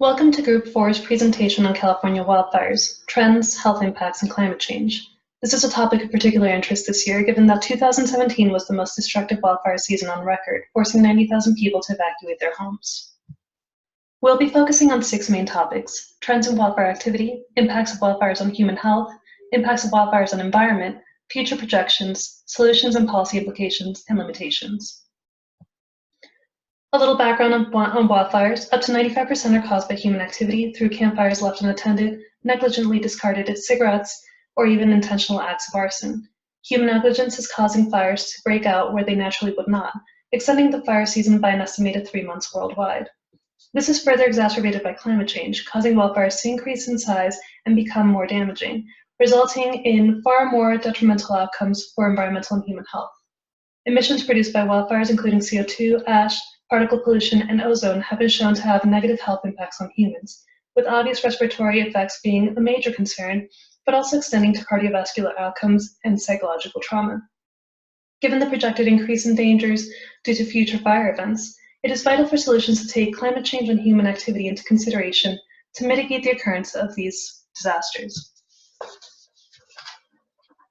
Welcome to Group 4's presentation on California wildfires, trends, health impacts, and climate change. This is a topic of particular interest this year, given that 2017 was the most destructive wildfire season on record, forcing 90,000 people to evacuate their homes. We'll be focusing on 6 main topics: trends in wildfire activity, impacts of wildfires on human health, impacts of wildfires on environment, future projections, solutions and policy implications, and limitations. A little background on wildfires. Up to 95% are caused by human activity through campfires left unattended, negligently discarded cigarettes, or even intentional acts of arson. Human negligence is causing fires to break out where they naturally would not, extending the fire season by an estimated 3 months worldwide. This is further exacerbated by climate change, causing wildfires to increase in size and become more damaging, resulting in far more detrimental outcomes for environmental and human health. Emissions produced by wildfires, including CO2, ash, particle pollution, and ozone, have been shown to have negative health impacts on humans, with obvious respiratory effects being a major concern, but also extending to cardiovascular outcomes and psychological trauma. Given the projected increase in dangers due to future fire events, it is vital for solutions to take climate change and human activity into consideration to mitigate the occurrence of these disasters.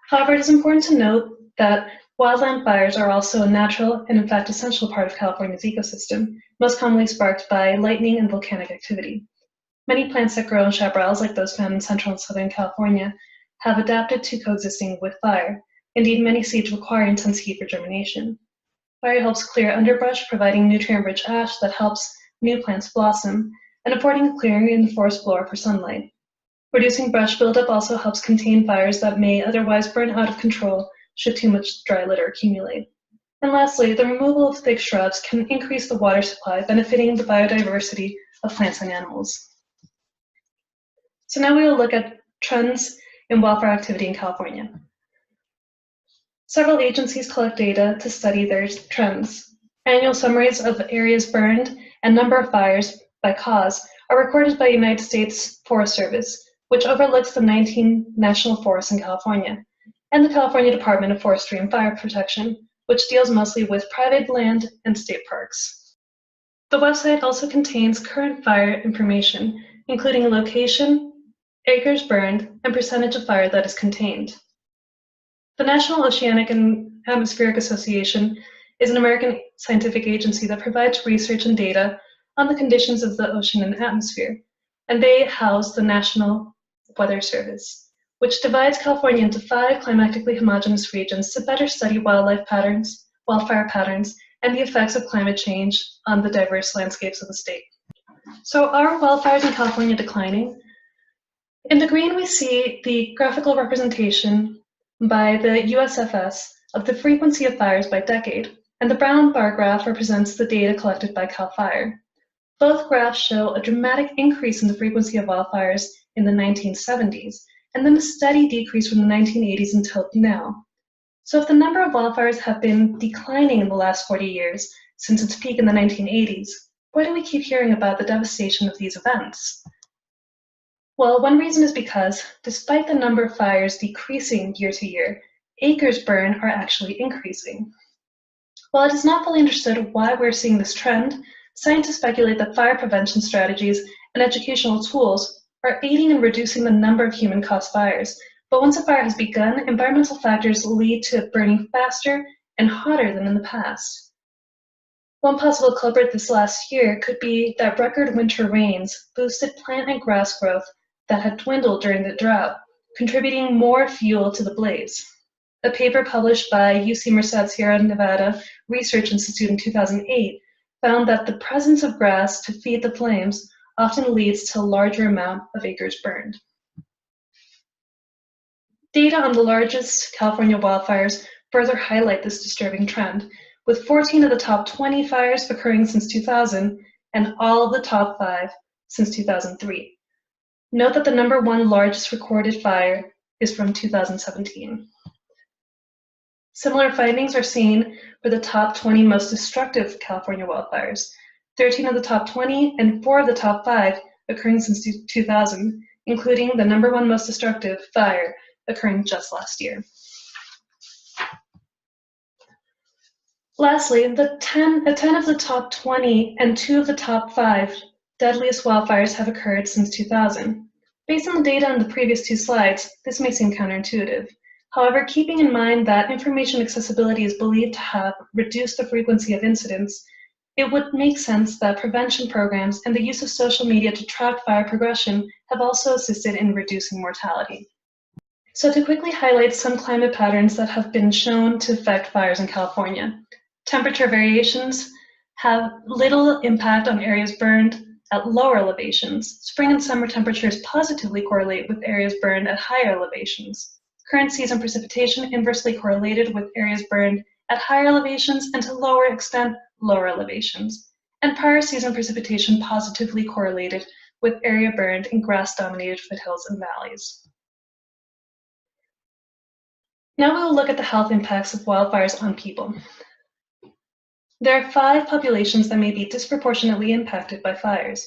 However, it is important to note that wildland fires are also a natural and, in fact, essential part of California's ecosystem, most commonly sparked by lightning and volcanic activity. Many plants that grow in chaparrals, like those found in central and southern California, have adapted to coexisting with fire. Indeed, many seeds require intense heat for germination. Fire helps clear underbrush, providing nutrient-rich ash that helps new plants blossom, and affording a clearing in the forest floor for sunlight. Reducing brush buildup also helps contain fires that may otherwise burn out of control should too much dry litter accumulate. And lastly, the removal of thick shrubs can increase the water supply, benefiting the biodiversity of plants and animals. So now we will look at trends in wildfire activity in California. Several agencies collect data to study their trends. Annual summaries of areas burned and number of fires by cause are recorded by the United States Forest Service, which overlooks the 19 national forests in California, and the California Department of Forestry and Fire Protection, which deals mostly with private land and state parks. The website also contains current fire information, including location, acres burned, and percentage of fire that is contained. The National Oceanic and Atmospheric Association is an American scientific agency that provides research and data on the conditions of the ocean and atmosphere, and they house the National Weather Service, which divides California into 5 climatically homogeneous regions to better study wildlife patterns, wildfire patterns, and the effects of climate change on the diverse landscapes of the state. So are wildfires in California declining? In the green, we see the graphical representation by the USFS of the frequency of fires by decade, and the brown bar graph represents the data collected by CAL FIRE. Both graphs show a dramatic increase in the frequency of wildfires in the 1970s, and then a steady decrease from the 1980s until now. So if the number of wildfires have been declining in the last 40 years, since its peak in the 1980s, why do we keep hearing about the devastation of these events? Well, one reason is because, despite the number of fires decreasing year to year, acres burned are actually increasing. While it is not fully understood why we're seeing this trend, scientists speculate that fire prevention strategies and educational tools are aiding in reducing the number of human-caused fires. But once a fire has begun, environmental factors lead to it burning faster and hotter than in the past. One possible culprit this last year could be that record winter rains boosted plant and grass growth that had dwindled during the drought, contributing more fuel to the blaze. A paper published by UC Merced Sierra Nevada Research Institute in 2008 found that the presence of grass to feed the flames often leads to a larger amount of acres burned. Data on the largest California wildfires further highlight this disturbing trend, with 14 of the top 20 fires occurring since 2000 and all of the top 5 since 2003. Note that the number 1 largest recorded fire is from 2017. Similar findings are seen for the top 20 most destructive California wildfires, 13 of the top 20 and 4 of the top 5 occurring since 2000, including the number 1 most destructive fire occurring just last year. Lastly, 10 of the top 20 and 2 of the top 5 deadliest wildfires have occurred since 2000. Based on the data on the previous two slides, this may seem counterintuitive. However, keeping in mind that information accessibility is believed to have reduced the frequency of incidents, it would make sense that prevention programs and the use of social media to track fire progression have also assisted in reducing mortality. So to quickly highlight some climate patterns that have been shown to affect fires in California, temperature variations have little impact on areas burned at lower elevations. Spring and summer temperatures positively correlate with areas burned at higher elevations. Current season precipitation inversely correlated with areas burned at higher elevations and to lower extent, lower elevations. And prior season precipitation positively correlated with area burned in grass-dominated foothills and valleys. Now we will look at the health impacts of wildfires on people. There are 5 populations that may be disproportionately impacted by fires.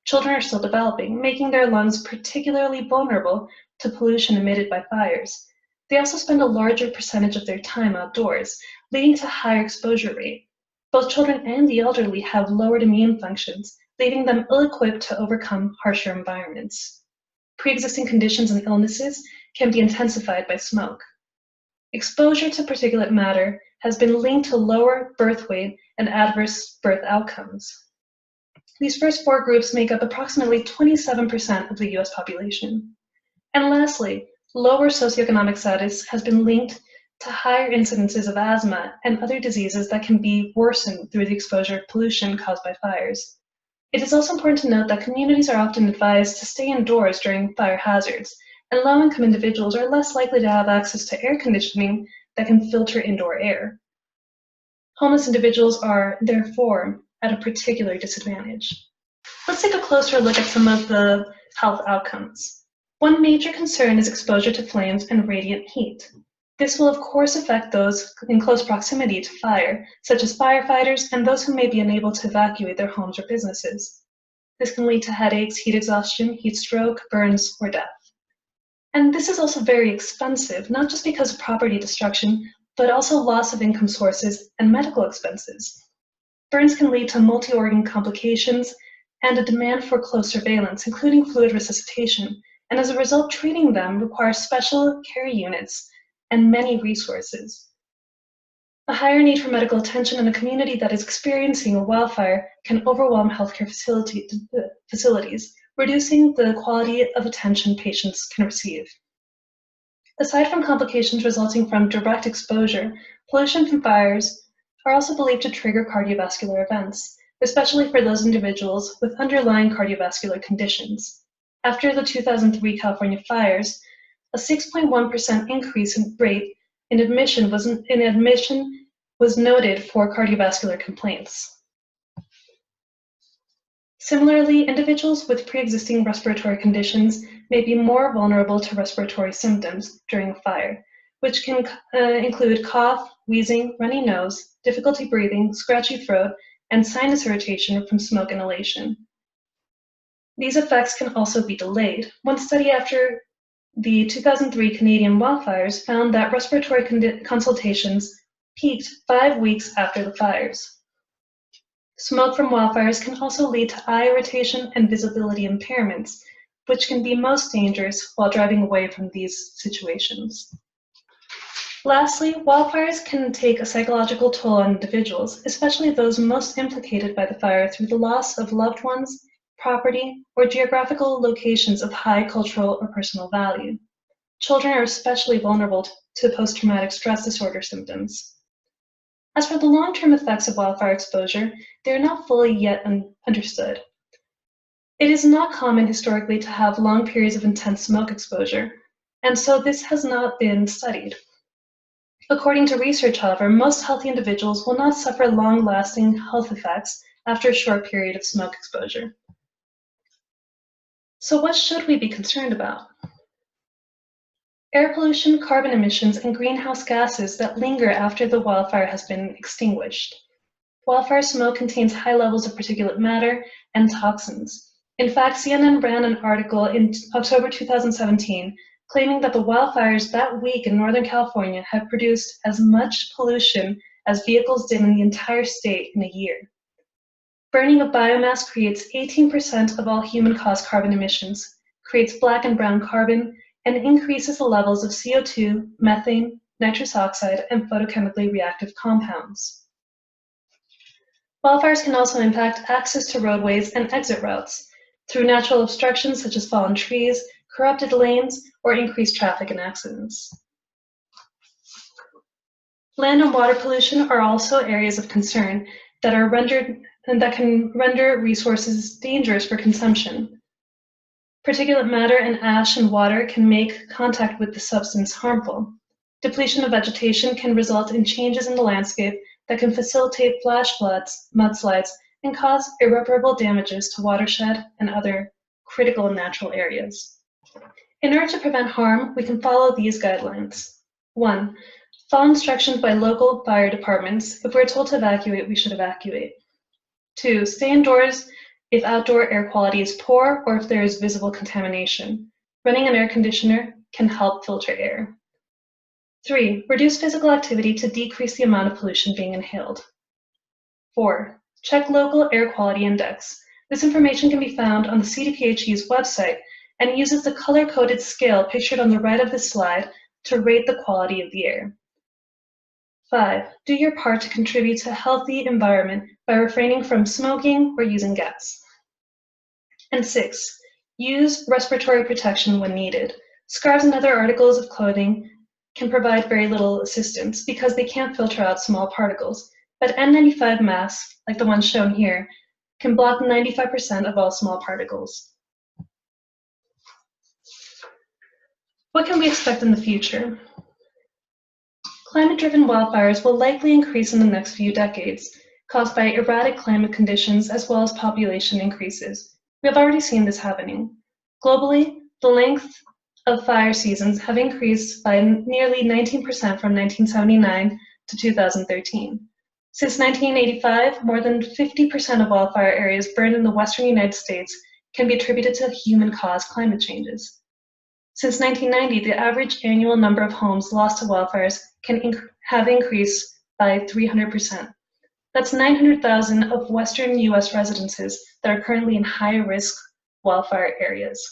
Children are still developing, making their lungs particularly vulnerable to pollution emitted by fires. They also spend a larger percentage of their time outdoors, leading to a higher exposure rate. Both children and the elderly have lowered immune functions, leaving them ill-equipped to overcome harsher environments. Pre-existing conditions and illnesses can be intensified by smoke. Exposure to particulate matter has been linked to lower birth weight and adverse birth outcomes. These first 4 groups make up approximately 27% of the US population. And lastly, lower socioeconomic status has been linked to higher incidences of asthma and other diseases that can be worsened through the exposure of pollution caused by fires. It is also important to note that communities are often advised to stay indoors during fire hazards, and low-income individuals are less likely to have access to air conditioning that can filter indoor air. Homeless individuals are, therefore, at a particular disadvantage. Let's take a closer look at some of the health outcomes. One major concern is exposure to flames and radiant heat. This will of course affect those in close proximity to fire, such as firefighters and those who may be unable to evacuate their homes or businesses. This can lead to headaches, heat exhaustion, heat stroke, burns, or death. And this is also very expensive, not just because of property destruction, but also loss of income sources and medical expenses. Burns can lead to multi-organ complications and a demand for close surveillance, including fluid resuscitation, and as a result, treating them requires special care units and many resources. A higher need for medical attention in a community that is experiencing a wildfire can overwhelm healthcare facilities, reducing the quality of attention patients can receive. Aside from complications resulting from direct exposure, pollution from fires are also believed to trigger cardiovascular events, especially for those individuals with underlying cardiovascular conditions. After the 2003 California fires, a 6.1% increase in rate in admission was noted for cardiovascular complaints. Similarly, individuals with pre-existing respiratory conditions may be more vulnerable to respiratory symptoms during a fire, which can include cough, wheezing, runny nose, difficulty breathing, scratchy throat, and sinus irritation from smoke inhalation. These effects can also be delayed. One study after the 2003 Canadian wildfires found that respiratory consultations peaked 5 weeks after the fires. Smoke from wildfires can also lead to eye irritation and visibility impairments, which can be most dangerous while driving away from these situations. Lastly, wildfires can take a psychological toll on individuals, especially those most implicated by the fire through the loss of loved ones, property, or geographical locations of high cultural or personal value. Children are especially vulnerable to post-traumatic stress disorder symptoms. As for the long-term effects of wildfire exposure, they are not fully yet understood. It is not common historically to have long periods of intense smoke exposure, and so this has not been studied. According to research, however, most healthy individuals will not suffer long-lasting health effects after a short period of smoke exposure. So what should we be concerned about? Air pollution, carbon emissions, and greenhouse gases that linger after the wildfire has been extinguished. Wildfire smoke contains high levels of particulate matter and toxins. In fact, CNN ran an article in October 2017 claiming that the wildfires that week in Northern California had produced as much pollution as vehicles did in the entire state in a year. Burning of biomass creates 18% of all human-caused carbon emissions, creates black and brown carbon, and increases the levels of CO2, methane, nitrous oxide, and photochemically reactive compounds. Wildfires can also impact access to roadways and exit routes through natural obstructions such as fallen trees, corrupted lanes, or increased traffic and accidents. Land and water pollution are also areas of concern that can render resources dangerous for consumption. Particulate matter and ash in water can make contact with the substance harmful. Depletion of vegetation can result in changes in the landscape that can facilitate flash floods, mudslides, and cause irreparable damages to watershed and other critical natural areas. In order to prevent harm, we can follow these guidelines. 1. Follow instructions by local fire departments. If we're told to evacuate, we should evacuate. 2. Stay indoors if outdoor air quality is poor or if there is visible contamination. Running an air conditioner can help filter air. 3. Reduce physical activity to decrease the amount of pollution being inhaled. 4. Check local air quality index. This information can be found on the CDPHE's website and uses the color-coded scale pictured on the right of this slide to rate the quality of the air. 5. Do your part to contribute to a healthy environment by refraining from smoking or using gas. And 6. Use respiratory protection when needed. Scarves and other articles of clothing can provide very little assistance because they can't filter out small particles, but N95 masks, like the ones shown here, can block 95% of all small particles. What can we expect in the future? Climate-driven wildfires will likely increase in the next few decades, caused by erratic climate conditions as well as population increases. We have already seen this happening. Globally, the length of fire seasons have increased by nearly 19% from 1979 to 2013. Since 1985, more than 50% of wildfire areas burned in the western United States can be attributed to human-caused climate changes. Since 1990, the average annual number of homes lost to wildfires have increased by 300%. That's 900,000 of western US residences that are currently in high-risk wildfire areas.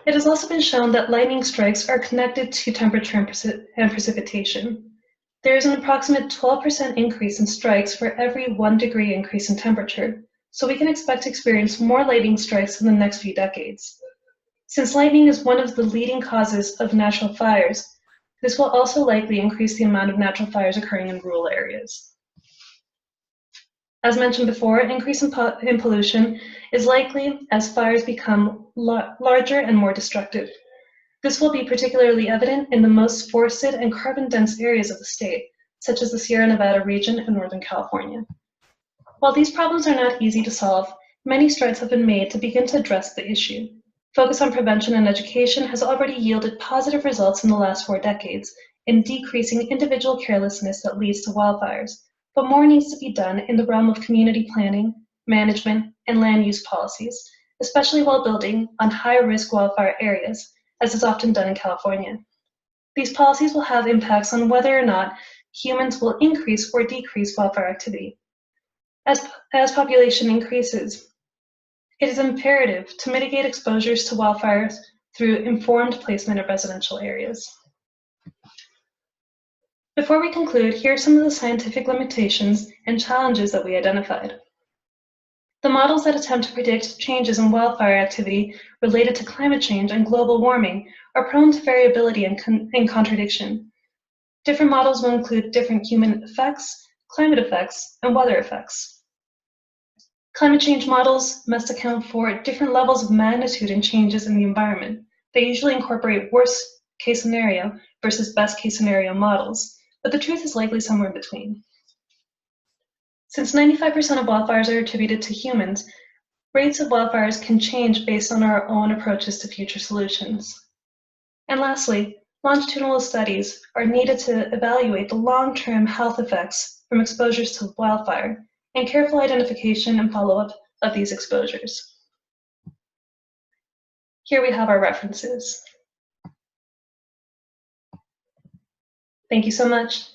It has also been shown that lightning strikes are connected to temperature and precipitation. There is an approximate 12% increase in strikes for every 1 degree increase in temperature, so we can expect to experience more lightning strikes in the next few decades. Since lightning is one of the leading causes of natural fires, this will also likely increase the amount of natural fires occurring in rural areas. As mentioned before, increase in pollution is likely as fires become larger and more destructive. This will be particularly evident in the most forested and carbon-dense areas of the state, such as the Sierra Nevada region and Northern California. While these problems are not easy to solve, many strides have been made to begin to address the issue. Focus on prevention and education has already yielded positive results in the last 4 decades in decreasing individual carelessness that leads to wildfires, but more needs to be done in the realm of community planning, management, and land use policies, especially while building on high-risk wildfire areas, as is often done in California. These policies will have impacts on whether or not humans will increase or decrease wildfire activity. As population increases, it is imperative to mitigate exposures to wildfires through informed placement of residential areas. Before we conclude, here are some of the scientific limitations and challenges that we identified. The models that attempt to predict changes in wildfire activity related to climate change and global warming are prone to variability and contradiction. Different models will include different human effects, climate effects, and weather effects. Climate change models must account for different levels of magnitude and changes in the environment. They usually incorporate worst-case scenario versus best-case scenario models, but the truth is likely somewhere in between. Since 95% of wildfires are attributed to humans, rates of wildfires can change based on our own approaches to future solutions. And lastly, longitudinal studies are needed to evaluate the long-term health effects from exposures to wildfire and careful identification and follow-up of these exposures. Here we have our references. Thank you so much.